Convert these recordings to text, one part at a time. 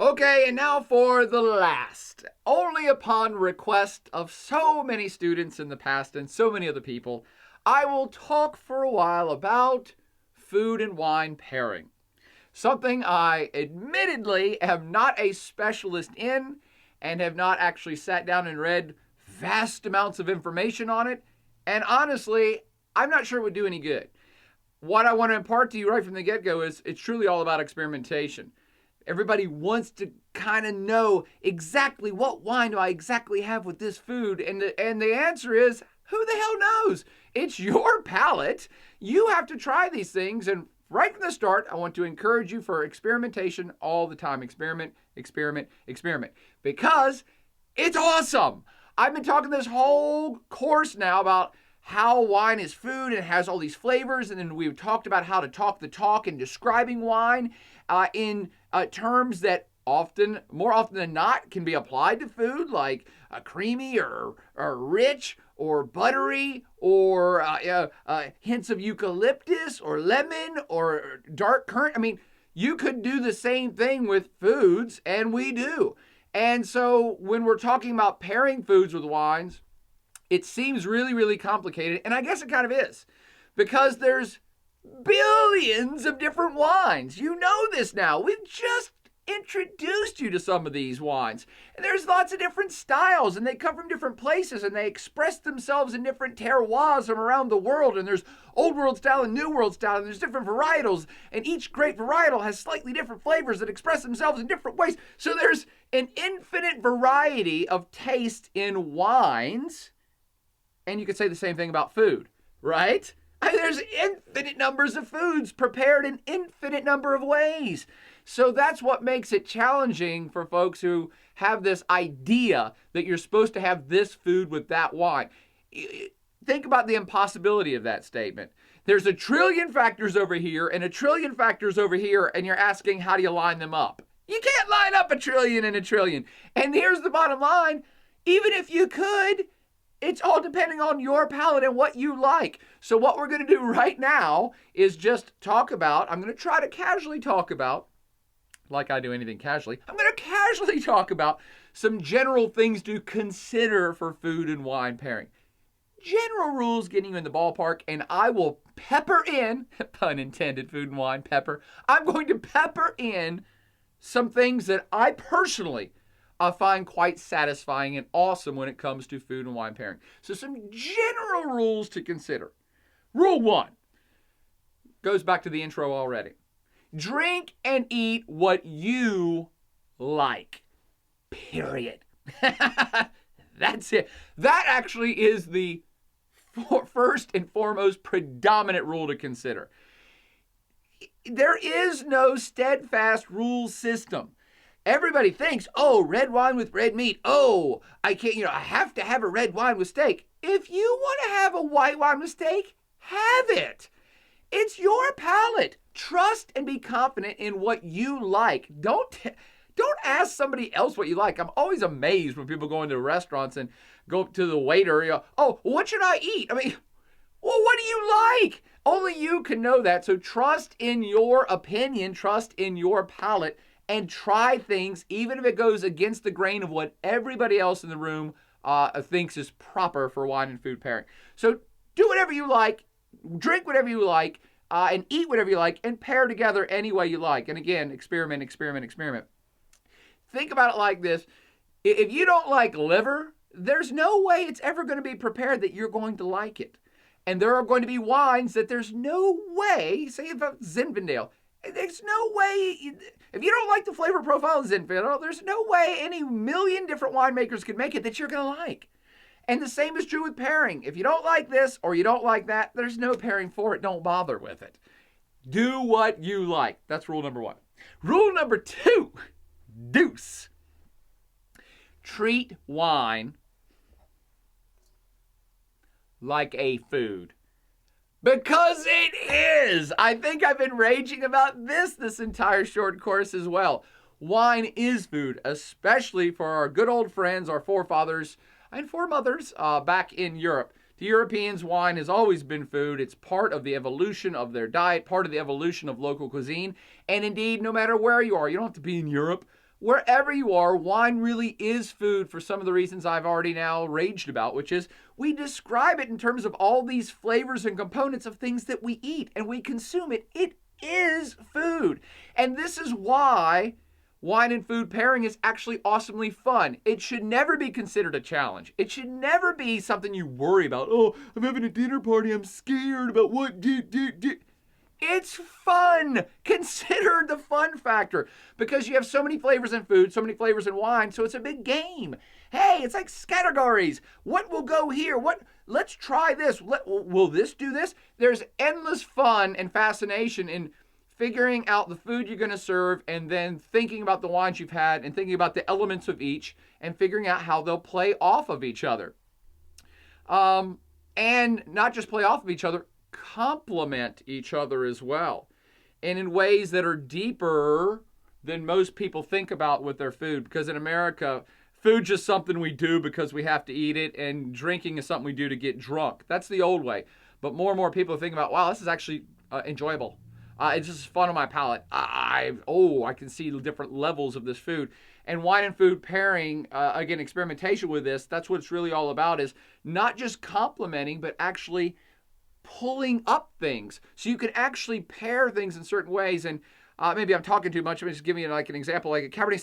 Okay, and now for the last. Only upon request of so many students in the past and so many other people, I will talk for a while about food and wine pairing. Something I admittedly am not a specialist in and have not actually sat down and read vast amounts of information on it. And honestly, I'm not sure it would do any good. What I want to impart to you right from the get go is it's truly all about experimentation. Everybody wants to kind of know exactly what wine do I exactly have with this food. And the answer is, who the hell knows? It's your palate. You have to try these things. And right from the start, I want to encourage you for experimentation all the time. Experiment, experiment, experiment. Because it's awesome. I've been talking this whole course now about how wine is food and has all these flavors. And then we've talked about how to talk the talk in describing wine in terms that more often than not, can be applied to food, like creamy or rich or buttery or hints of eucalyptus or lemon or dark currant. I mean, you could do the same thing with foods, and we do. And so when we're talking about pairing foods with wines, it seems really, really complicated, and I guess it kind of is, because there's billions of different wines. You know this now. We've just introduced you to some of these wines. And there's lots of different styles, and they come from different places, and they express themselves in different terroirs from around the world. And there's old world style and new world style, and there's different varietals, and each great varietal has slightly different flavors that express themselves in different ways. So there's an infinite variety of taste in wines, and you could say the same thing about food, right? There's infinite numbers of foods prepared in infinite number of ways. So that's what makes it challenging for folks who have this idea that you're supposed to have this food with that wine. Think about the impossibility of that statement. There's a trillion factors over here and a trillion factors over here, and you're asking, how do you line them up? You can't line up a trillion and a trillion. And here's the bottom line. Even if you could, it's all depending on your palate and what you like. So what we're going to do right now is just I'm going to try to casually talk about, like I do anything casually, I'm going to casually talk about some general things to consider for food and wine pairing. General rules getting you in the ballpark, and I will pepper in, pun intended, food and wine, pepper. I'm going to pepper in some things that I personally find quite satisfying and awesome when it comes to food and wine pairing. So some general rules to consider. Rule 1 goes back to the intro already. Drink and eat what you like. Period. That's it. That actually is the first and foremost predominant rule to consider. There is no steadfast rule system. Everybody thinks, oh, red wine with red meat. Oh, I have to have a red wine with steak. If you want to have a white wine with steak, have it. It's your palate. Trust and be confident in what you like. Don't ask somebody else what you like. I'm always amazed when people go into restaurants and go up to the waiter, oh, what should I eat? I mean, well, what do you like? Only you can know that. So trust in your opinion, trust in your palate, and try things, even if it goes against the grain of what everybody else in the room thinks is proper for wine and food pairing. So do whatever you like, drink whatever you like, and eat whatever you like, and pair together any way you like. And again, experiment, experiment, experiment. Think about it like this. If you don't like liver, there's no way it's ever going to be prepared that you're going to like it. And there are going to be wines that there's no way, say about Zinfandel, there's no way, if you don't like the flavor profile of Zinfandel, there's no way any million different winemakers could make it that you're going to like. And the same is true with pairing. If you don't like this or you don't like that, there's no pairing for it. Don't bother with it. Do what you like. That's rule number 1. Rule number 2, deuce. Treat wine like a food. Because it is. I think I've been raging about this entire short course as well. Wine is food, especially for our good old friends, our forefathers and foremothers back in Europe. To Europeans, wine has always been food. It's part of the evolution of their diet, part of the evolution of local cuisine. And indeed, no matter where you are, you don't have to be in Europe. wherever you are, wine really is food for some of the reasons I've already now raged about, which is we describe it in terms of all these flavors and components of things that we eat and we consume it. It is food. And this is why wine and food pairing is actually awesomely fun. It should never be considered a challenge. It should never be something you worry about. Oh, I'm having a dinner party. I'm scared about what. It's fun. Consider the fun factor because you have so many flavors in food, so many flavors in wine, so it's a big game. Hey, it's like categories. What will go here? Let's try this. Will this do this? There's endless fun and fascination in figuring out the food you're going to serve and then thinking about the wines you've had and thinking about the elements of each and figuring out how they'll play off of each other. And not just play off of each other, complement each other as well. And in ways that are deeper than most people think about with their food. Because in America, food's just something we do because we have to eat it, and drinking is something we do to get drunk. That's the old way. But more and more people are thinking about, wow, this is actually enjoyable. It's just fun on my palate. I can see the different levels of this food. And wine and food pairing, again, experimentation with this, that's what it's really all about, is not just complementing, but actually pulling up things. So you can actually pair things in certain ways. And maybe I'm talking too much. I'm just giving you like an example, like a Cabernet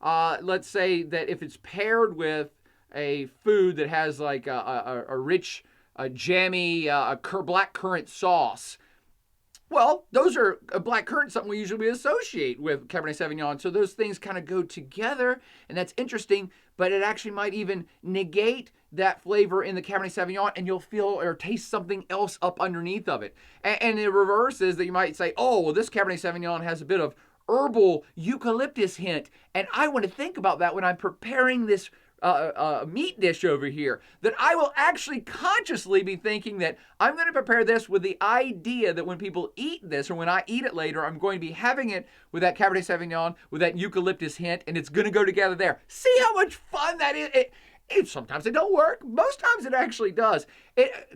Sauvignon. Let's say that if it's paired with a food that has like a rich, jammy, black currant sauce, well, those are a black currant, something we usually associate with Cabernet Sauvignon. So those things kind of go together, and that's interesting, but it actually might even negate that flavor in the Cabernet Sauvignon, and you'll feel or taste something else up underneath of it. And the reverse is that you might say, oh, well, this Cabernet Sauvignon has a bit of herbal eucalyptus hint, and I want to think about that when I'm preparing this meat dish over here, that I will actually consciously be thinking that I'm going to prepare this with the idea that when people eat this or when I eat it later, I'm going to be having it with that Cabernet Sauvignon, with that eucalyptus hint, and it's going to go together there. See how much fun that is? Sometimes it don't work. Most times it actually does.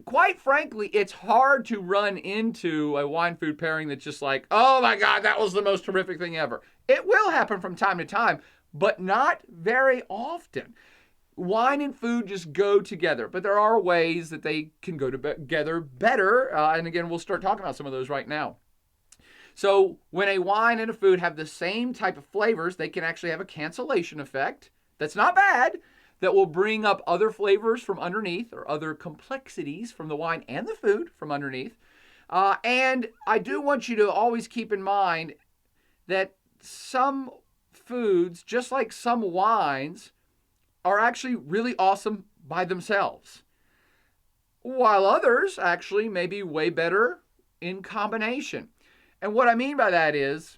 Quite frankly, it's hard to run into a wine food pairing that's just like, oh my God, that was the most terrific thing ever. It will happen from time to time, but not very often. Wine and food just go together, but there are ways that they can go together better. And again, we'll start talking about some of those right now. So when a wine and a food have the same type of flavors, they can actually have a cancellation effect. That's not bad. That will bring up other flavors from underneath or other complexities from the wine and the food from underneath. And I do want you to always keep in mind that some foods, just like some wines, are actually really awesome by themselves, while others actually may be way better in combination. And what I mean by that is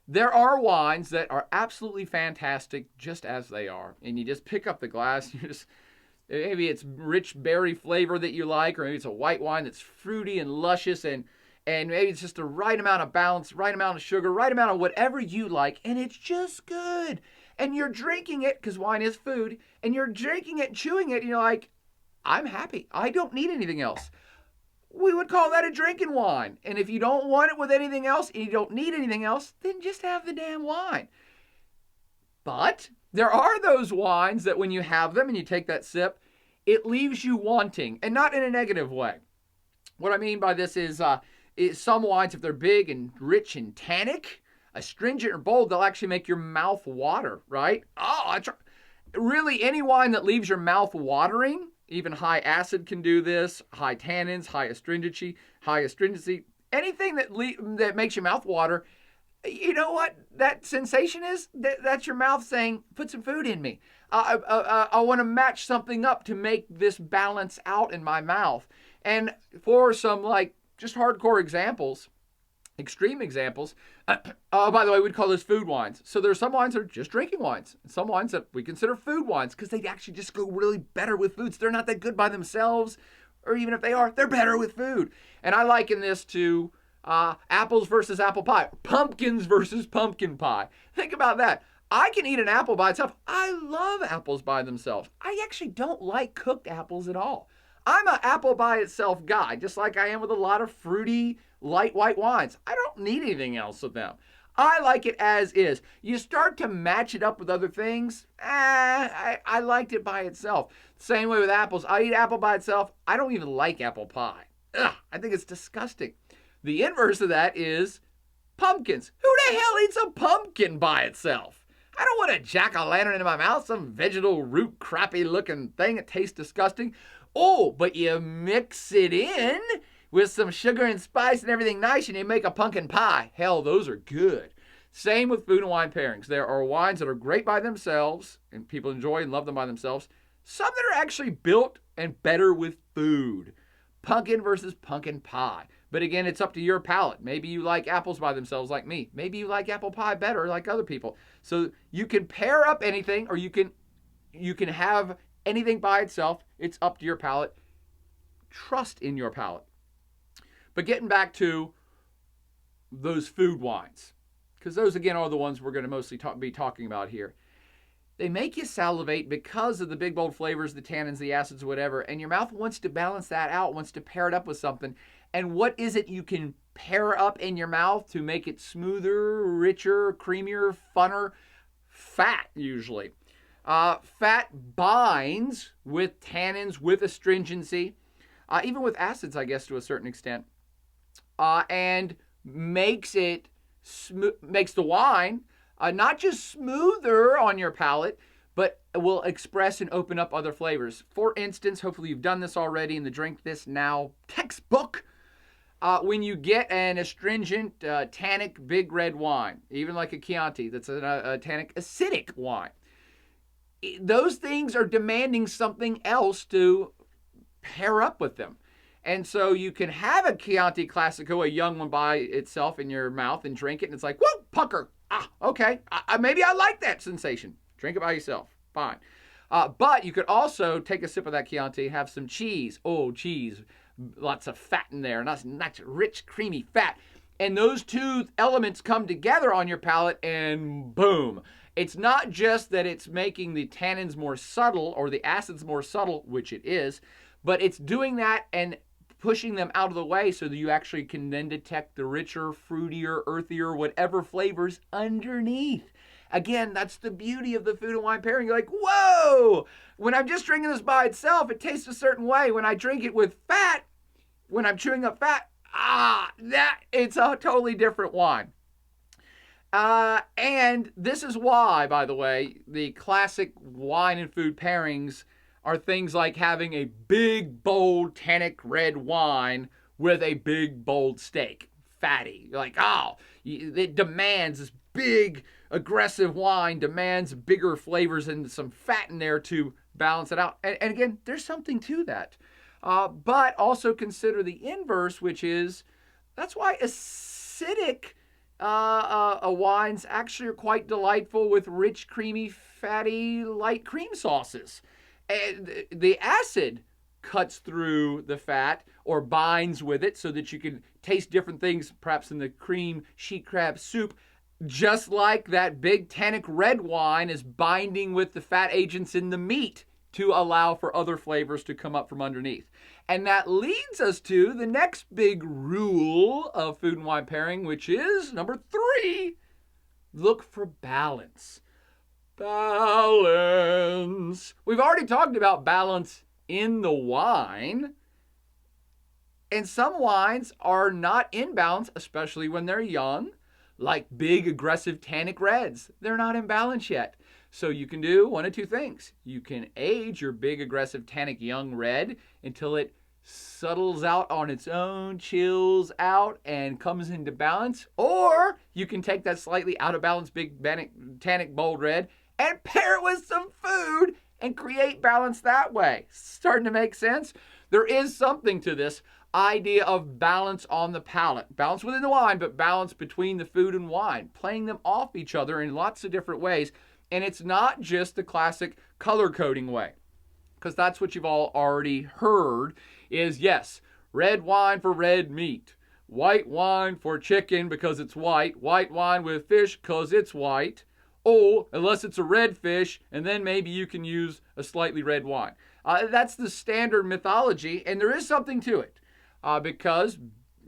there are wines that are absolutely fantastic just as they are, and you just pick up the glass, maybe it's rich berry flavor that you like, or maybe it's a white wine that's fruity and luscious, and maybe it's just the right amount of balance, right amount of sugar, right amount of whatever you like, and it's just good. And you're drinking it, because wine is food, and you're drinking it, chewing it, and you're like, I'm happy. I don't need anything else. We would call that a drinking wine. And if you don't want it with anything else, and you don't need anything else, then just have the damn wine. But there are those wines that when you have them and you take that sip, it leaves you wanting, and not in a negative way. What I mean by this is some wines, if they're big and rich and tannic, astringent or bold, they'll actually make your mouth water, right? Really, any wine that leaves your mouth watering, even high acid can do this, high tannins, high astringency, anything that makes your mouth water, you know what that sensation is? That's your mouth saying, put some food in me. I want to match something up to make this balance out in my mouth. And for some like just hardcore examples, extreme examples, by the way, we'd call those food wines. So there's some wines that are just drinking wines, and some wines that we consider food wines because they actually just go really better with foods. They're not that good by themselves, or even if they are, they're better with food. And I liken this to apples versus apple pie, pumpkins versus pumpkin pie. Think about that. I can eat an apple by itself. I love apples by themselves. I actually don't like cooked apples at all. I'm an apple by itself guy, just like I am with a lot of fruity, light white wines. I don't need anything else with them. I like it as is. You start to match it up with other things. I liked it by itself. Same way with apples. I eat apple by itself. I don't even like apple pie. Ugh, I think it's disgusting. The inverse of that is pumpkins. Who the hell eats a pumpkin by itself? I don't want a jack-o'-lantern in my mouth, some vegetable root crappy looking thing that tastes disgusting. Oh, but you mix it in with some sugar and spice and everything nice and you make a pumpkin pie. Hell, those are good. Same with food and wine pairings. There are wines that are great by themselves and people enjoy and love them by themselves. Some that are actually built and better with food. Pumpkin versus pumpkin pie. But again, it's up to your palate. Maybe you like apples by themselves like me. Maybe you like apple pie better like other people. So you can pair up anything or you can have anything by itself. It's up to your palate. Trust in your palate. But getting back to those food wines, because those again are the ones we're going to mostly be talking about here. They make you salivate because of the big bold flavors, the tannins, the acids, whatever, and your mouth wants to balance that out, wants to pair it up with something. And what is it you can pair up in your mouth to make it smoother, richer, creamier, funner? Fat, usually. Fat binds with tannins, with astringency, even with acids, I guess, to a certain extent, and makes the wine not just smoother on your palate, but will express and open up other flavors. For instance, hopefully you've done this already in the Drink This Now textbook. When you get an astringent, tannic, big red wine, even like a Chianti, that's a tannic, acidic wine, those things are demanding something else to pair up with them. And so you can have a Chianti Classico, a young one by itself in your mouth and drink it, and it's like, whoa, pucker. Okay, maybe I like that sensation. Drink it by yourself, fine. But you could also take a sip of that Chianti, have some cheese. Oh, cheese, lots of fat in there, nice rich, creamy fat. And those two elements come together on your palate and boom. It's not just that it's making the tannins more subtle or the acids more subtle, which it is, but it's doing that and pushing them out of the way so that you actually can then detect the richer, fruitier, earthier, whatever flavors underneath. Again, that's the beauty of the food and wine pairing. You're like, whoa, when I'm just drinking this by itself, it tastes a certain way. When I drink it with fat, when I'm chewing up fat, it's a totally different wine. And this is why, by the way, the classic wine and food pairings are things like having a big, bold, tannic red wine with a big, bold steak. Fatty. You're like, it demands this big, aggressive wine, demands bigger flavors and some fat in there to balance it out. And again, there's something to that. But also consider the inverse, which is, that's why acidic wines actually are quite delightful with rich, creamy, fatty, light cream sauces. And the acid cuts through the fat or binds with it so that you can taste different things, perhaps in the cream sheet crab soup, just like that big tannic red wine is binding with the fat agents in the meat to allow for other flavors to come up from underneath. And that leads us to the next big rule of food and wine pairing, which is number 3, look for balance. Balance. We've already talked about balance in the wine. And some wines are not in balance, especially when they're young, like big, aggressive tannic reds. They're not in balance yet. So you can do one of two things. You can age your big, aggressive tannic young red until it settles out on its own, chills out, and comes into balance. Or you can take that slightly out of balance big tannic bold red and pair it with some food and create balance that way. Starting to make sense? There is something to this idea of balance on the palate. Balance within the wine, but balance between the food and wine. Playing them off each other in lots of different ways. And it's not just the classic color coding way. Because that's what you've all already heard is, yes, red wine for red meat. White wine for chicken because it's white. White wine with fish because it's white. Oh, unless it's a red fish, and then maybe you can use a slightly red wine. That's the standard mythology, and there is something to it. Because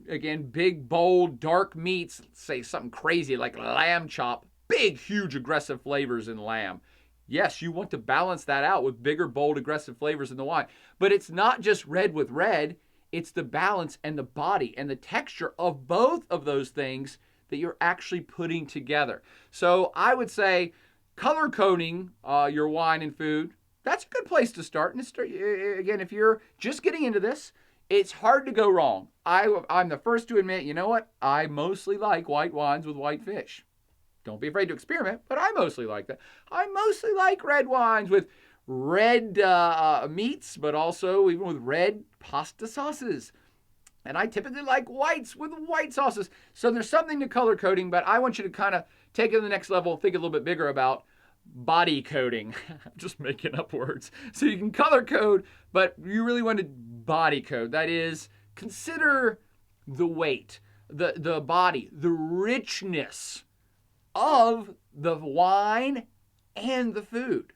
again, big, bold, dark meats, say something crazy like lamb chop, big, huge, aggressive flavors in lamb. Yes, you want to balance that out with bigger, bold, aggressive flavors in the wine. But it's not just red with red, it's the balance and the body and the texture of both of those things that you're actually putting together. So I would say color coding your wine and food, that's a good place to start. And again, if you're just getting into this, it's hard to go wrong. I'm the first to admit, you know what? I mostly like white wines with white fish. Don't be afraid to experiment, but I mostly like that. I mostly like red wines with red meats, but also even with red pasta sauces. And I typically like whites with white sauces. So there's something to color coding, but I want you to kind of take it to the next level, think a little bit bigger about body coding. I'm just making up words. So you can color code, but you really want to body code. That is, consider the weight, the body, the richness of the wine and the food.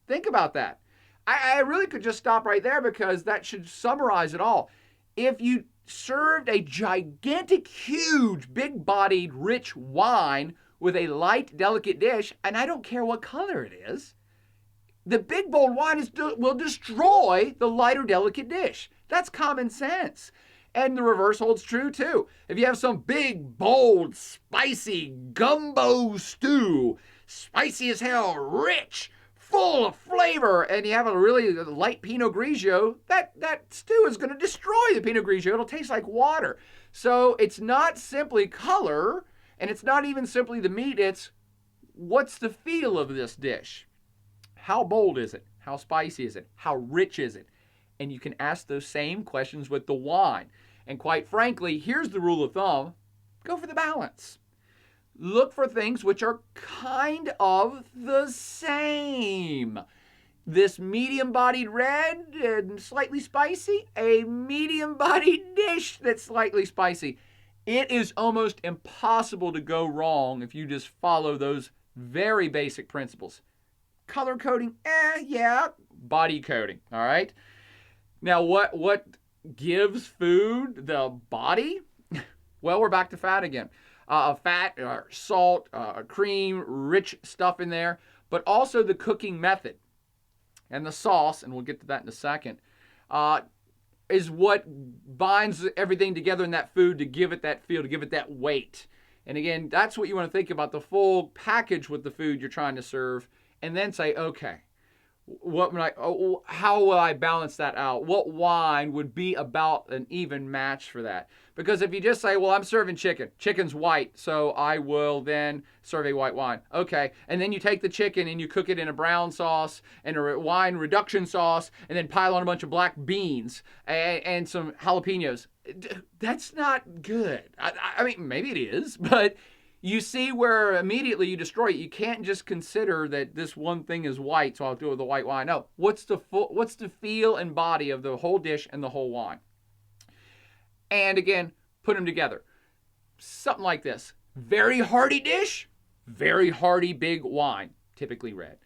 Think about that. I really could just stop right there because that should summarize it all. If you served a gigantic, huge, big-bodied, rich wine with a light, delicate dish, and I don't care what color it is, the big, bold wine will destroy the lighter, delicate dish. That's common sense. And the reverse holds true too. If you have some big, bold, spicy gumbo stew, spicy as hell, rich, full of flavor, and you have a really light Pinot Grigio, that stew is going to destroy the Pinot Grigio. It'll taste like water. So it's not simply color, and it's not even simply the meat. It's what's the feel of this dish? How bold is it? How spicy is it? How rich is it? And you can ask those same questions with the wine. And quite frankly, here's the rule of thumb. Go for the balance. Look for things which are kind of the same. This medium-bodied red and slightly spicy, a medium-bodied dish that's slightly spicy. It is almost impossible to go wrong if you just follow those very basic principles. Color coding, yeah. Body coding, all right? Now, what gives food the body? Well, we're back to fat again. Fat, salt, cream, rich stuff in there, but also the cooking method. And the sauce, and we'll get to that in a second, is what binds everything together in that food to give it that feel, to give it that weight. And again, that's what you want to think about, the full package with the food you're trying to serve, and then say, okay, how will I balance that out? What wine would be about an even match for that? Because if you just say, well, I'm serving chicken. Chicken's white, so I will then serve a white wine. Okay, and then you take the chicken and you cook it in a brown sauce and a wine reduction sauce and then pile on a bunch of black beans and some jalapenos. That's not good. I mean, maybe it is, but you see where immediately you destroy it. You can't just consider that this one thing is white, so I'll do it with the white wine. No, what's the feel and body of the whole dish and the whole wine? And again, put them together. Something like this. Very hearty dish, very hearty big wine, typically red.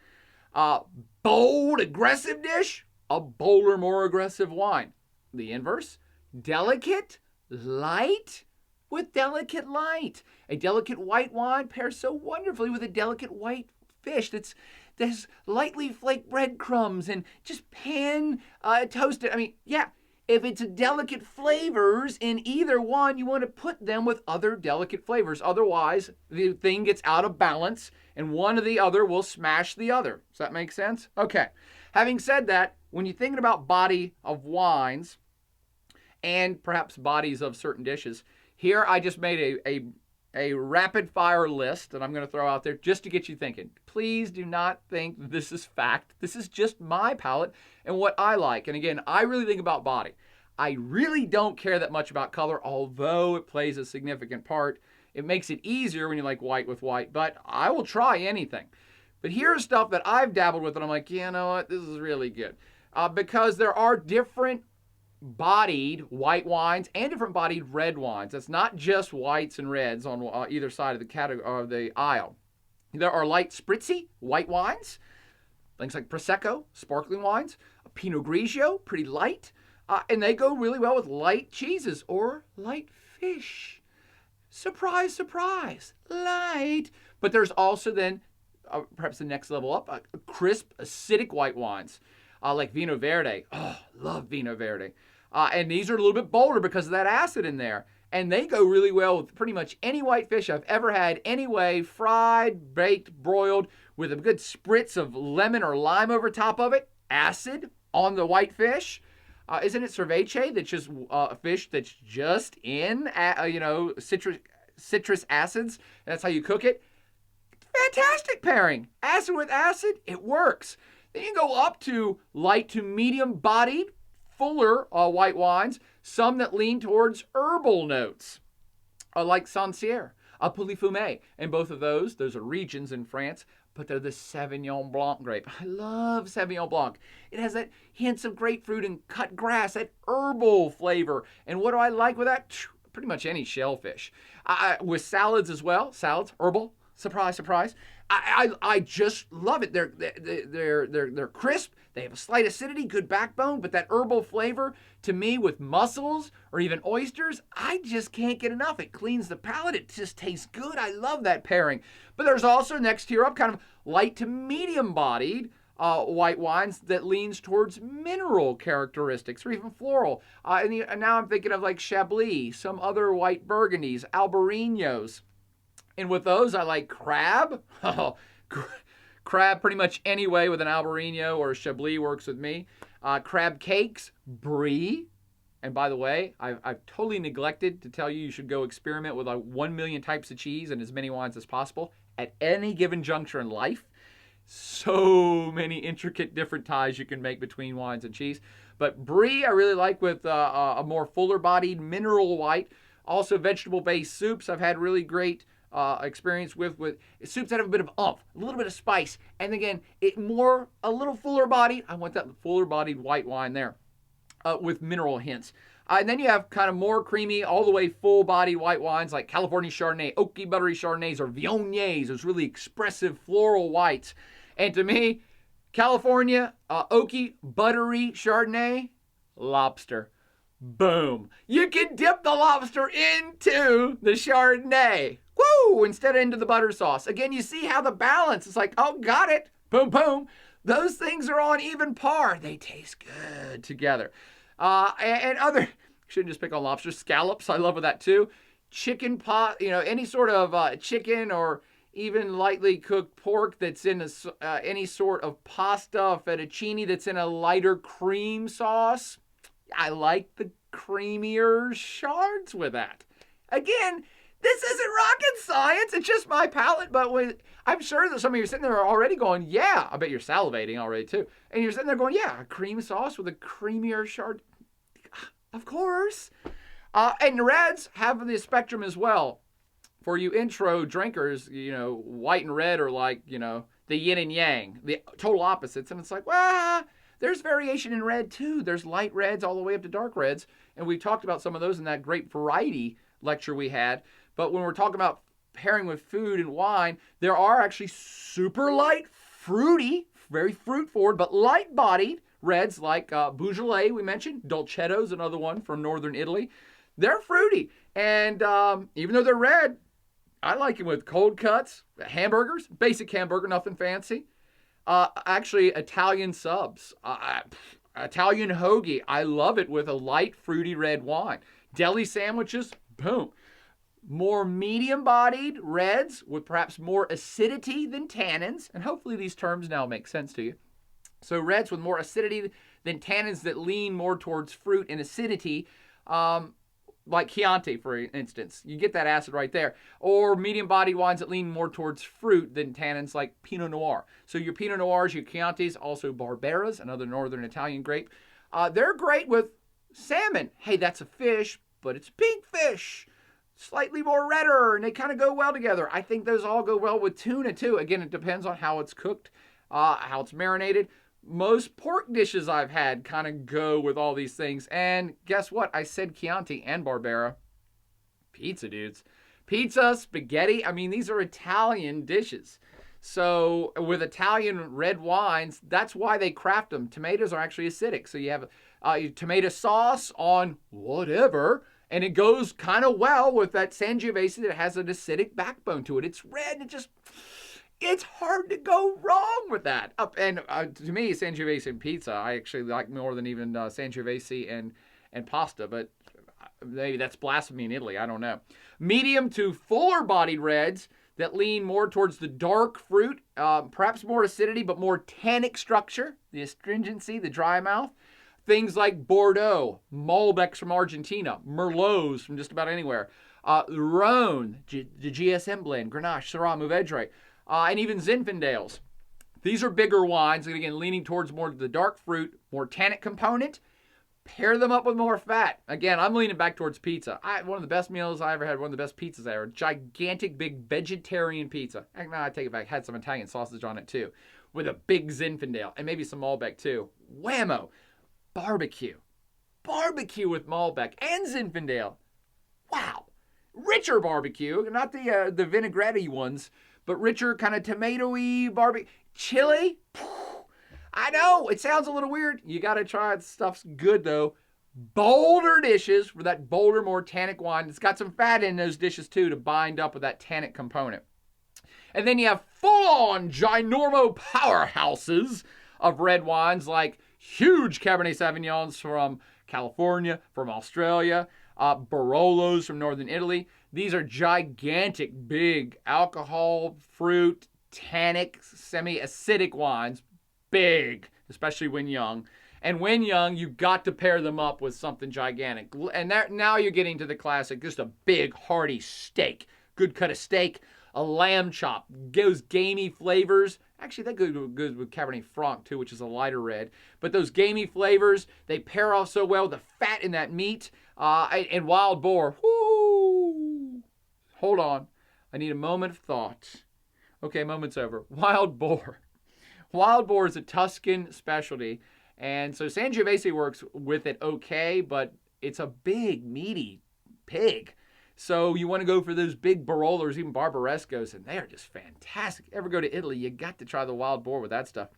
Bold, aggressive dish, a bolder, more aggressive wine. The inverse, delicate, light, with delicate light. A delicate white wine pairs so wonderfully with a delicate white fish that's lightly flaked breadcrumbs and just pan toasted. I mean, yeah, if it's delicate flavors in either one, you want to put them with other delicate flavors. Otherwise, the thing gets out of balance and one or the other will smash the other. Does that make sense? Okay. Having said that, when you're thinking about body of wines and perhaps bodies of certain dishes, here I just made a rapid fire list that I'm going to throw out there just to get you thinking. Please do not think this is fact. This is just my palate and what I like. And again, I really think about body. I really don't care that much about color, although it plays a significant part. It makes it easier when you like white with white, but I will try anything. But here's stuff that I've dabbled with and I'm like, you know what, this is really good. Because there are different bodied white wines and different bodied red wines. It's not just whites and reds on either side of the category or the aisle. There are light spritzy white wines, things like Prosecco, sparkling wines, Pinot Grigio, pretty light, and they go really well with light cheeses or light fish. Surprise, surprise, light. But there's also then, perhaps the next level up, crisp, acidic white wines, like Vino Verde. Oh, love Vino Verde. And these are a little bit bolder because of that acid in there. And they go really well with pretty much any white fish I've ever had, anyway, fried, baked, broiled, with a good spritz of lemon or lime over top of it, acid on the white fish. Isn't it ceviche? That's just a fish that's just in, citrus acids. That's how you cook it. Fantastic pairing. Acid with acid, it works. Then you go up to light to medium bodied, fuller white wines, some that lean towards herbal notes, like Sancerre, Pouilly-Fumé. And both of those are regions in France, but they're the Sauvignon Blanc grape. I love Sauvignon Blanc. It has that hints of grapefruit and cut grass, that herbal flavor. And what do I like with that? Pretty much any shellfish. With salads as well. Salads, herbal. Surprise, surprise. I just love it. They're crisp. They have a slight acidity, good backbone, but that herbal flavor, to me, with mussels or even oysters, I just can't get enough. It cleans the palate. It just tastes good. I love that pairing. But there's also, next tier up, kind of light to medium-bodied white wines that leans towards mineral characteristics or even floral. And now I'm thinking of like Chablis, some other white Burgundies, Albarenos. And with those, I like crab. Crab pretty much any way with an Albarino or a Chablis works with me. Crab cakes, brie. And by the way, I've totally neglected to tell you should go experiment with 1 million types of cheese and as many wines as possible at any given juncture in life. So many intricate different ties you can make between wines and cheese. But brie I really like with a more fuller-bodied mineral white. Also vegetable-based soups I've had really great experience with soups that have a bit of oomph, a little bit of spice, and again, a little fuller bodied. I want that fuller bodied white wine there with mineral hints. And then you have kind of more creamy, all the way full bodied white wines like California Chardonnay, oaky buttery Chardonnays, or Viogniers, those really expressive floral whites. And to me, California oaky buttery Chardonnay, lobster. Boom. You can dip the lobster into the Chardonnay. Woo! Instead of into the butter sauce. Again, you see how the balance is like, oh, got it. Boom, boom. Those things are on even par. They taste good together. And other, shouldn't just pick on lobster. Scallops, I love that too. Chicken pot, any sort of chicken or even lightly cooked pork that's in any sort of pasta, fettuccine that's in a lighter cream sauce. I like the creamier shards with that. Again, this isn't rocket science. It's just my palate. But I'm sure that some of you are sitting there already going, yeah. I bet you're salivating already too. And you're sitting there going, yeah, a cream sauce with a creamier shard. Of course. And the reds have the spectrum as well. For you intro drinkers, white and red are like, the yin and yang, the total opposites. And it's like, well, there's variation in red too. There's light reds all the way up to dark reds. And we've talked about some of those in that great variety lecture we had. But when we're talking about pairing with food and wine, there are actually super light, fruity, very fruit forward, but light bodied reds like Beaujolais, we mentioned. Dolcetto's another one from northern Italy. They're fruity. And even though they're red, I like them with cold cuts, hamburgers, basic hamburger, nothing fancy. Actually, Italian subs, Italian hoagie. I love it with a light, fruity red wine. Deli sandwiches, boom. More medium-bodied reds with perhaps more acidity than tannins. And hopefully these terms now make sense to you. So reds with more acidity than tannins that lean more towards fruit and acidity. Like Chianti, for instance. You get that acid right there. Or medium-bodied wines that lean more towards fruit than tannins, like Pinot Noir. So your Pinot Noirs, your Chiantis, also Barberas, another northern Italian grape. They're great with salmon. Hey, that's a fish, but it's a pink fish. Slightly more redder, and they kind of go well together. I think those all go well with tuna, too. Again, it depends on how it's cooked, how it's marinated. Most pork dishes I've had kind of go with all these things. And guess what? I said Chianti and Barbera. Pizza, dudes. Pizza, spaghetti. I mean, these are Italian dishes. So with Italian red wines, that's why they craft them. Tomatoes are actually acidic. So you have tomato sauce on whatever, And it goes kind of well with that Sangiovese that has an acidic backbone to it. It's red and it's hard to go wrong with that. And to me, Sangiovese and pizza, I actually like more than even Sangiovese and pasta, but maybe that's blasphemy in Italy. I don't know. Medium to fuller bodied reds that lean more towards the dark fruit, perhaps more acidity, but more tannic structure, the astringency, the dry mouth. Things like Bordeaux, Malbecs from Argentina, Merlots from just about anywhere, Rhone, the GSM blend, Grenache, Syrah, Mourvedre, and even Zinfandels. These are bigger wines, and again, leaning towards more the dark fruit, more tannic component. Pair them up with more fat. Again, I'm leaning back towards pizza. One of the best meals I ever had, one of the best pizzas I ever had. Gigantic, big vegetarian pizza. No, I take it back. Had some Italian sausage on it too. With a big Zinfandel. And maybe some Malbec too. Whammo. Barbecue. Barbecue with Malbec and Zinfandel. Wow. Richer barbecue. Not the vinaigrette ones, but richer kind of tomato-y barbecue. Chili. I know, it sounds a little weird. You got to try it. Stuff's good, though. Bolder dishes for that bolder, more tannic wine. It's got some fat in those dishes, too, to bind up with that tannic component. And then you have full-on ginormo powerhouses of red wines, like huge Cabernet Sauvignons from California, from Australia, Barolos from northern Italy. These are gigantic, big alcohol, fruit, tannic, semi-acidic wines. Big, especially when young. And when young, you got to pair them up with something gigantic. And now you're getting to the classic, just a big, hearty steak. Good cut of steak, a lamb chop, those gamey flavors. Actually, that goes good with Cabernet Franc, too, which is a lighter red. But those gamey flavors, they pair off so well. The fat in that meat. And wild boar. Whoo! Hold on. I need a moment of thought. Okay, moment's over. Wild boar. Wild boar is a Tuscan specialty, and so Sangiovese works with it okay, but it's a big, meaty pig. So you want to go for those big Barolos, even Barbarescos, and they are just fantastic. Ever go to Italy, you got to try the wild boar with that stuff.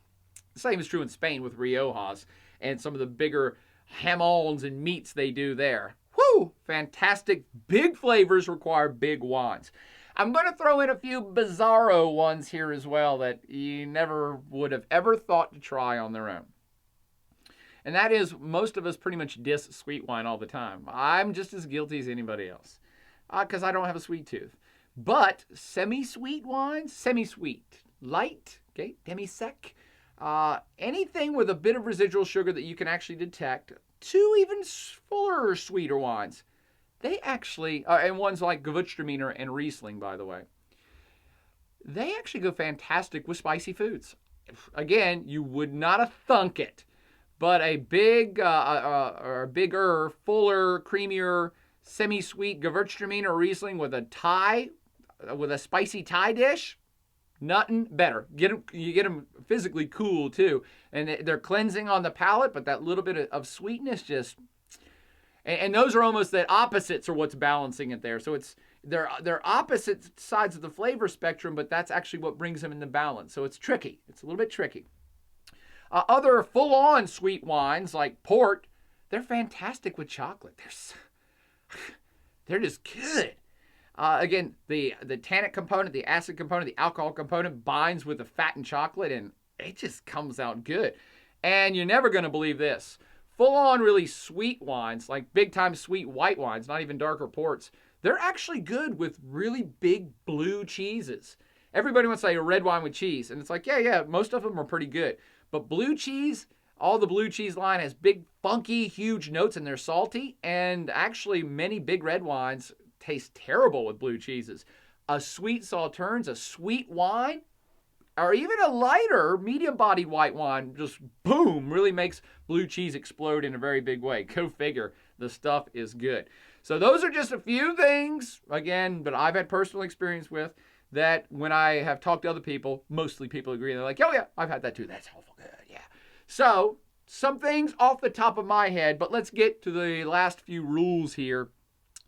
The same is true in Spain with Riojas and some of the bigger jamons and meats they do there. Whew! Fantastic. Big flavors require big wines. I'm going to throw in a few bizarro ones here as well that you never would have ever thought to try on their own. And that is, most of us pretty much diss sweet wine all the time. I'm just as guilty as anybody else because I don't have a sweet tooth. But semi-sweet wines, semi-sweet, light, okay, demi-sec, anything with a bit of residual sugar that you can actually detect, to even fuller, sweeter wines. They actually, and ones like Gewürztraminer and Riesling, by the way, they actually go fantastic with spicy foods. Again, you would not have thunk it, but a big, or bigger, fuller, creamier, semi-sweet Gewürztraminer or Riesling with a spicy Thai dish, nothing better. You get them physically cool too, and they're cleansing on the palate, but that little bit of sweetness just. And those are almost the opposites are what's balancing it there. So they're opposite sides of the flavor spectrum, but that's actually what brings them into balance. So it's tricky. It's a little bit tricky. Other full-on sweet wines like port, they're fantastic with chocolate. They're just good. Again, the tannic component, the acid component, the alcohol component binds with the fat and chocolate, and it just comes out good. And you're never going to believe this. Full-on really sweet wines, like big-time sweet white wines, not even darker ports, they're actually good with really big blue cheeses. Everybody wants to say a red wine with cheese, and it's like, yeah, most of them are pretty good. But blue cheese, all the blue cheese line has big, funky, huge notes, and they're salty, and actually many big red wines taste terrible with blue cheeses. A sweet Sauternes, a sweet wine, or even a lighter, medium-bodied white wine, just boom, really makes blue cheese explode in a very big way. Go figure. The stuff is good. So those are just a few things, again, that I've had personal experience with that when I have talked to other people, mostly people agree. They're like, oh, yeah, I've had that too. That's awful good, yeah. So some things off the top of my head, but let's get to the last few rules here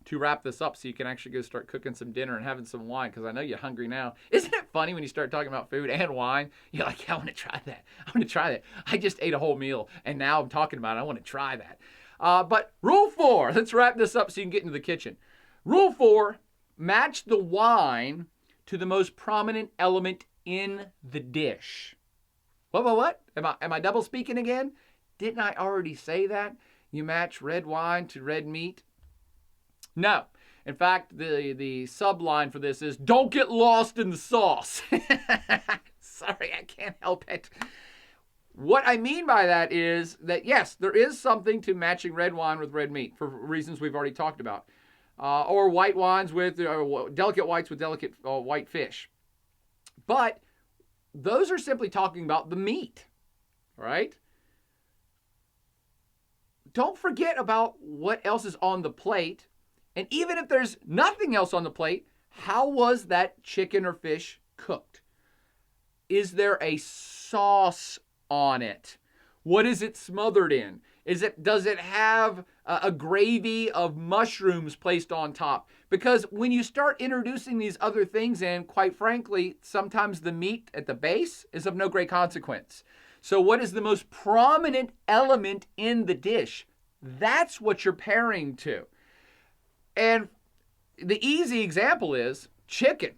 to wrap this up so you can actually go start cooking some dinner and having some wine, because I know you're hungry now. Isn't it funny when you start talking about food and wine? You're like, yeah, I want to try that. I want to try that. I just ate a whole meal, and now I'm talking about it. I want to try that. But rule 4, let's wrap this up so you can get into the kitchen. Rule 4, match the wine to the most prominent element in the dish. What? Am I double speaking again? Didn't I already say that? You match red wine to red meat? No. In fact, the subline for this is, don't get lost in the sauce. Sorry, I can't help it. What I mean by that is that, yes, there is something to matching red wine with red meat for reasons we've already talked about. Or white wines with, delicate whites with delicate white fish. But those are simply talking about the meat, right? Don't forget about what else is on the plate. And even if there's nothing else on the plate, how was that chicken or fish cooked? Is there a sauce on it? What is it smothered in? Does it have a gravy of mushrooms placed on top? Because when you start introducing these other things in, quite frankly, sometimes the meat at the base is of no great consequence. So what is the most prominent element in the dish? That's what you're pairing to. And the easy example is chicken.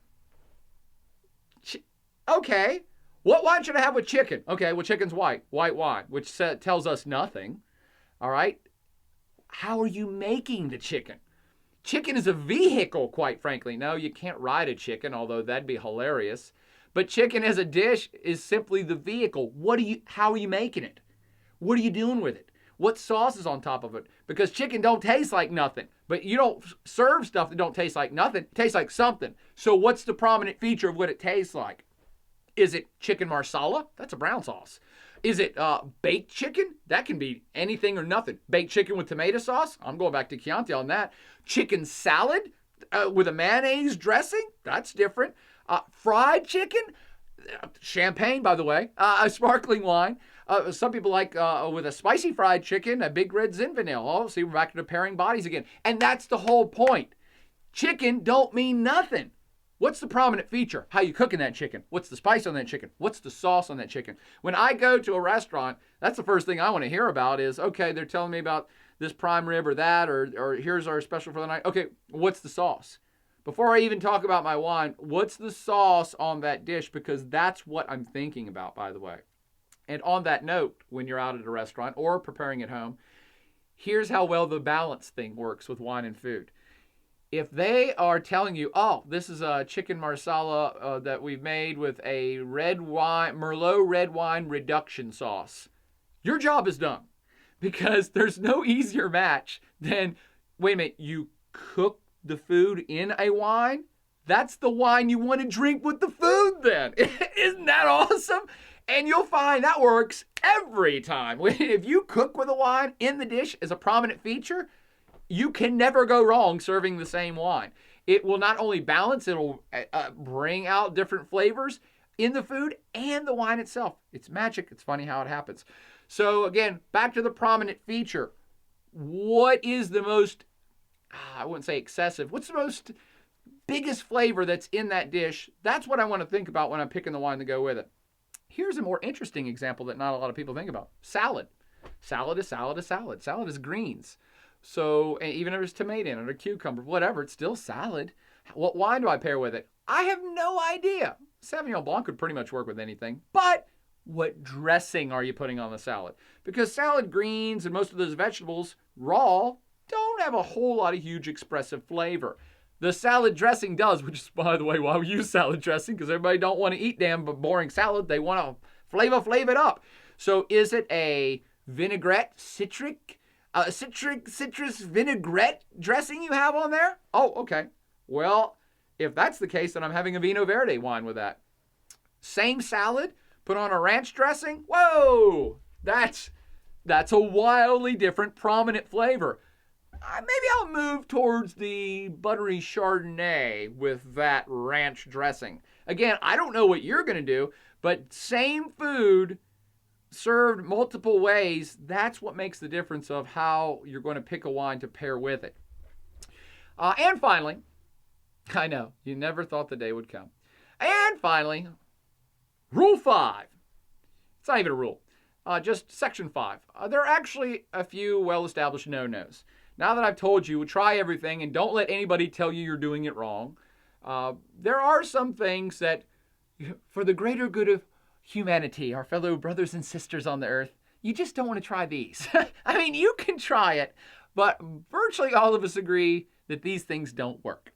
Okay, what wine should I have with chicken? Okay, well, chicken's white wine, which tells us nothing. All right, how are you making the chicken? Chicken is a vehicle, quite frankly. No, you can't ride a chicken, although that'd be hilarious. But chicken as a dish is simply the vehicle. How are you making it? What are you doing with it? What sauce is on top of it? Because chicken don't taste like nothing. But you don't serve stuff that don't taste like nothing. It tastes like something. So what's the prominent feature of what it tastes like? Is it chicken marsala? That's a brown sauce. Is it baked chicken? That can be anything or nothing. Baked chicken with tomato sauce? I'm going back to Chianti on that. Chicken salad with a mayonnaise dressing? That's different. Fried chicken? Champagne, by the way. A sparkling wine. Some people like with a spicy fried chicken, a big red Zinfandel. Oh, see, we're back to pairing bodies again. And that's the whole point. Chicken don't mean nothing. What's the prominent feature? How you cooking that chicken? What's the spice on that chicken? What's the sauce on that chicken? When I go to a restaurant, that's the first thing I want to hear about is, okay, they're telling me about this prime rib or that, or here's our special for the night. Okay, what's the sauce? Before I even talk about my wine, what's the sauce on that dish? Because that's what I'm thinking about, by the way. And on that note, when you're out at a restaurant or preparing at home, here's how well the balance thing works with wine and food. If they are telling you, oh, this is a chicken marsala that we've made with a Merlot red wine reduction sauce, your job is done. Because there's no easier match than, wait a minute, you cook the food in a wine? That's the wine you want to drink with the food then. Isn't that awesome? And you'll find that works every time. If you cook with a wine in the dish as a prominent feature, you can never go wrong serving the same wine. It will not only balance, it'll bring out different flavors in the food and the wine itself. It's magic. It's funny how it happens. So again, back to the prominent feature. What is the most, I wouldn't say excessive, what's the most biggest flavor that's in that dish? That's what I want to think about when I'm picking the wine to go with it. Here's a more interesting example that not a lot of people think about. Salad. Salad is salad is salad. Salad is greens. So even if there's tomato in it or cucumber, whatever, it's still salad. What wine do I pair with it? I have no idea. Sauvignon Blanc would pretty much work with anything. But what dressing are you putting on the salad? Because salad greens and most of those vegetables, raw, don't have a whole lot of huge expressive flavor. The salad dressing does, which is, by the way, why we use salad dressing, because everybody don't want to eat damn boring salad. They want to flavor it up. So is it a vinaigrette, citrus vinaigrette dressing you have on there? Oh, okay. Well, if that's the case, then I'm having a Vino Verde wine with that. Same salad, put on a ranch dressing. Whoa, that's a wildly different, prominent flavor. Maybe I'll move towards the buttery Chardonnay with that ranch dressing. Again, I don't know what you're going to do, but same food served multiple ways, that's what makes the difference of how you're going to pick a wine to pair with it. And finally, I know, you never thought the day would come. And finally, Rule 5. It's not even a rule. just section 5. There are actually a few well-established no-nos. Now that I've told you, try everything and don't let anybody tell you you're doing it wrong. There are some things that, for the greater good of humanity, our fellow brothers and sisters on the earth, you just don't want to try these. I mean, you can try it, but virtually all of us agree that these things don't work.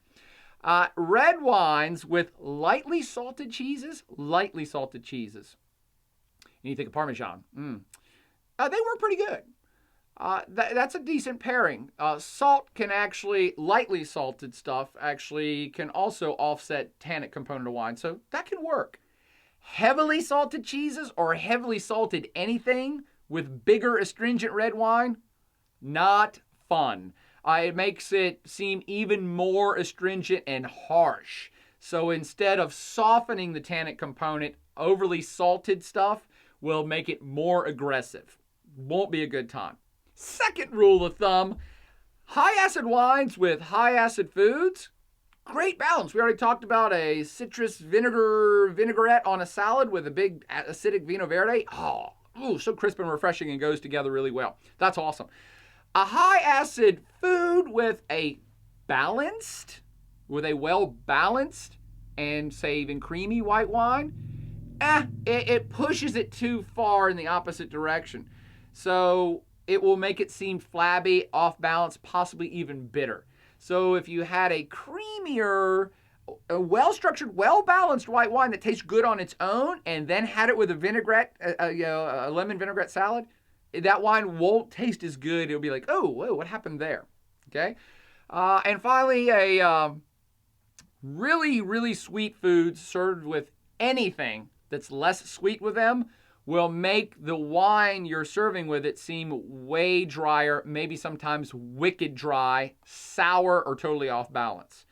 Red wines with lightly salted cheeses. And you think of Parmesan. They work pretty good. That's a decent pairing. Salt can actually, lightly salted stuff actually can also offset tannic component of wine, so that can work. Heavily salted cheeses or heavily salted anything with bigger astringent red wine, not fun. It makes it seem even more astringent and harsh. So instead of softening the tannic component, overly salted stuff will make it more aggressive. Won't be a good time. Second rule of thumb, high acid wines with high acid foods, great balance. We already talked about a citrus vinaigrette on a salad with a big acidic Vino Verde. So crisp and refreshing and goes together really well. That's awesome. A high acid food with a well-balanced and say even creamy white wine, it pushes it too far in the opposite direction. So it will make it seem flabby, off balance, possibly even bitter. So if you had a creamier, a well-structured, well-balanced white wine that tastes good on its own and then had it with a vinaigrette, a lemon vinaigrette salad, that wine won't taste as good. It'll be like, oh, whoa, what happened there? Okay? And finally, a really, really sweet food served with anything that's less sweet with them will make the wine you're serving with it seem way drier, maybe sometimes wicked dry, sour, or totally off balance.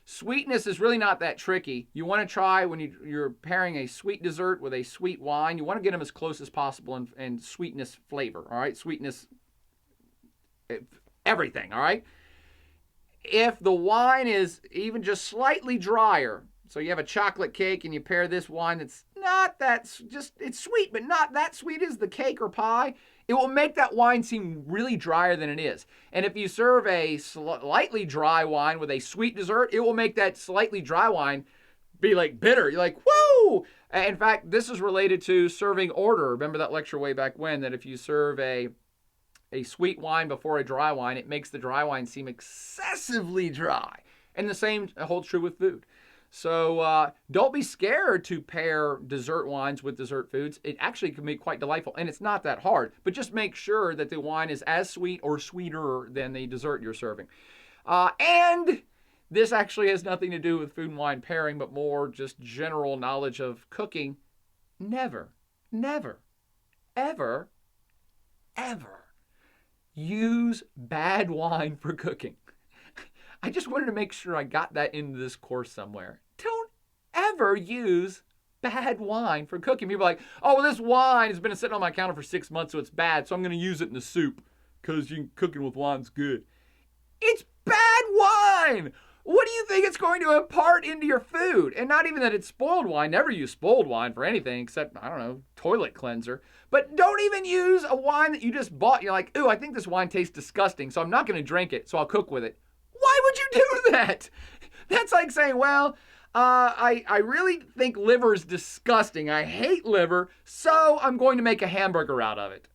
Sweetness is really not that tricky. You want to try when you're pairing a sweet dessert with a sweet wine, you want to get them as close as possible in sweetness flavor, all right? Sweetness, everything, all right? If the wine is even just slightly drier, so you have a chocolate cake and you pair this wine that's not that, it's sweet, but not that sweet as the cake or pie, it will make that wine seem really drier than it is. And if you serve a slightly dry wine with a sweet dessert, it will make that slightly dry wine be like bitter. You're like, whoa! In fact, this is related to serving order. Remember that lecture way back when, that if you serve a sweet wine before a dry wine, it makes the dry wine seem excessively dry. And the same holds true with food. So don't be scared to pair dessert wines with dessert foods. It actually can be quite delightful, and it's not that hard. But just make sure that the wine is as sweet or sweeter than the dessert you're serving. And this actually has nothing to do with food and wine pairing, but more just general knowledge of cooking. Never, ever use bad wine for cooking. I just wanted to make sure I got that into this course somewhere. Don't ever use bad wine for cooking. People are like, oh, well, this wine has been sitting on my counter for 6 months, so it's bad, so I'm going to use it in the soup because cooking with wine's good. It's bad wine! What do you think it's going to impart into your food? And not even that it's spoiled wine. Never use spoiled wine for anything except, I don't know, toilet cleanser. But don't even use a wine that you just bought. You're like, ooh, I think this wine tastes disgusting, so I'm not going to drink it, so I'll cook with it. Why would you do that? That's like saying, well, I really think liver is disgusting. I hate liver, so I'm going to make a hamburger out of it.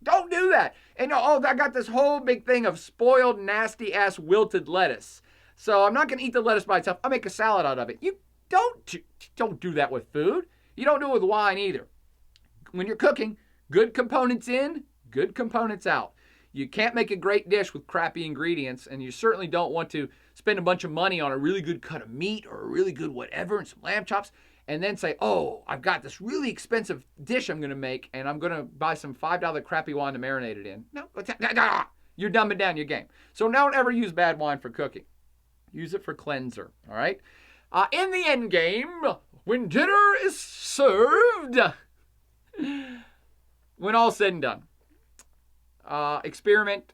Don't do that. And I got this whole big thing of spoiled, nasty-ass wilted lettuce. So I'm not going to eat the lettuce by itself. I'll make a salad out of it. You don't do that with food. You don't do it with wine either. When you're cooking, good components in, good components out. You can't make a great dish with crappy ingredients, and you certainly don't want to spend a bunch of money on a really good cut of meat or a really good whatever and some lamb chops, and then say, oh, I've got this really expensive dish I'm going to make, and I'm going to buy some $5 crappy wine to marinate it in. No, you're dumbing down your game. So don't ever use bad wine for cooking. Use it for cleanser, all right? In the end game, when dinner is served, when all's said and done, experiment.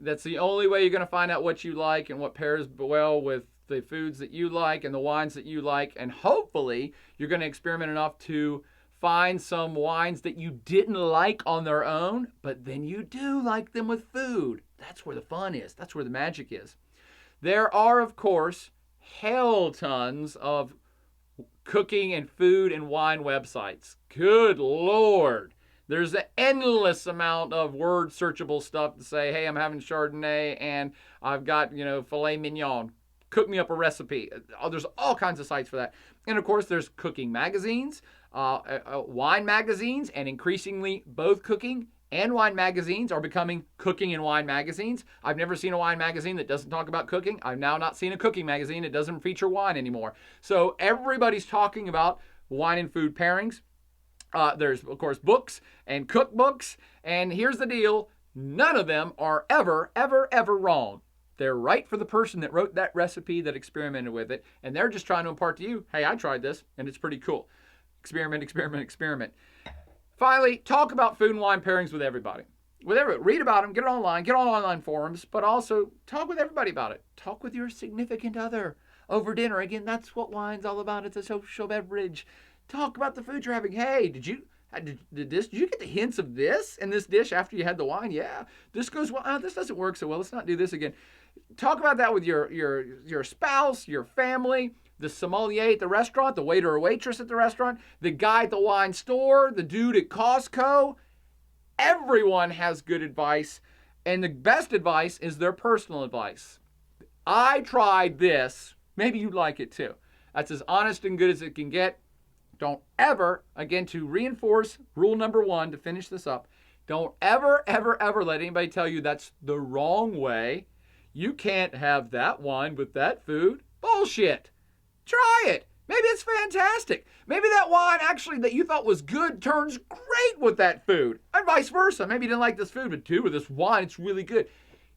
That's the only way you're going to find out what you like and what pairs well with the foods that you like and the wines that you like, and hopefully you're going to experiment enough to find some wines that you didn't like on their own, but then you do like them with food. That's where the fun is. That's where the magic is. There are, of course, hell tons of cooking and food and wine websites. Good Lord. There's an endless amount of word searchable stuff to say, hey, I'm having Chardonnay and I've got, filet mignon. Cook me up a recipe. There's all kinds of sites for that. And of course, there's cooking magazines, wine magazines, and increasingly both cooking and wine magazines are becoming cooking and wine magazines. I've never seen a wine magazine that doesn't talk about cooking. I've now not seen a cooking magazine that doesn't feature wine anymore. So everybody's talking about wine and food pairings. There's, of course, books and cookbooks. And here's the deal. None of them are ever, ever, ever wrong. They're right for the person that wrote that recipe, that experimented with it. And they're just trying to impart to you, hey, I tried this and it's pretty cool. Experiment, experiment, experiment. Finally, talk about food and wine pairings with everybody. Read about them, get it online, get on online forums, but also talk with everybody about it. Talk with your significant other over dinner. Again, that's what wine's all about. It's a social beverage. Talk about the food you're having. Hey, did you get the hints of this in this dish after you had the wine? Yeah, this goes well. This doesn't work so well. Let's not do this again. Talk about that with your spouse, your family, the sommelier at the restaurant, the waiter or waitress at the restaurant, the guy at the wine store, the dude at Costco. Everyone has good advice, and the best advice is their personal advice. I tried this. Maybe you'd like it too. That's as honest and good as it can get. Don't ever, again, to reinforce rule number 1, to finish this up, don't ever, ever, ever let anybody tell you that's the wrong way. You can't have that wine with that food. Bullshit. Try it. Maybe it's fantastic. Maybe that wine actually that you thought was good turns great with that food. And vice versa. Maybe you didn't like this food, but dude, with this wine, it's really good.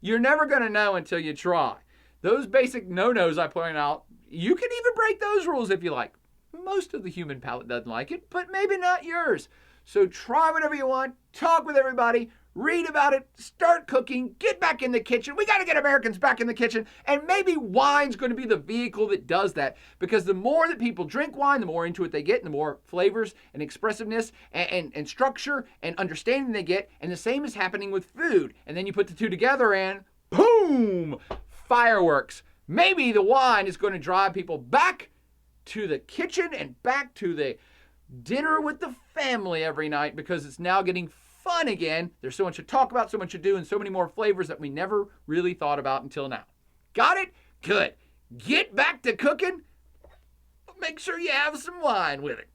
You're never going to know until you try. Those basic no-nos I pointed out, you can even break those rules if you like. Most of the human palate doesn't like it, but maybe not yours. So try whatever you want, talk with everybody, read about it, start cooking, get back in the kitchen. We got to get Americans back in the kitchen, and maybe wine's going to be the vehicle that does that, because the more that people drink wine, the more into it they get, and the more flavors and expressiveness and structure and understanding they get, and the same is happening with food. And then you put the two together and boom, fireworks. Maybe the wine is going to drive people back to the kitchen and back to the dinner with the family every night, because it's now getting fun again. There's so much to talk about, so much to do, and so many more flavors that we never really thought about until now. Got it? Good. Get back to cooking. Make sure you have some wine with it.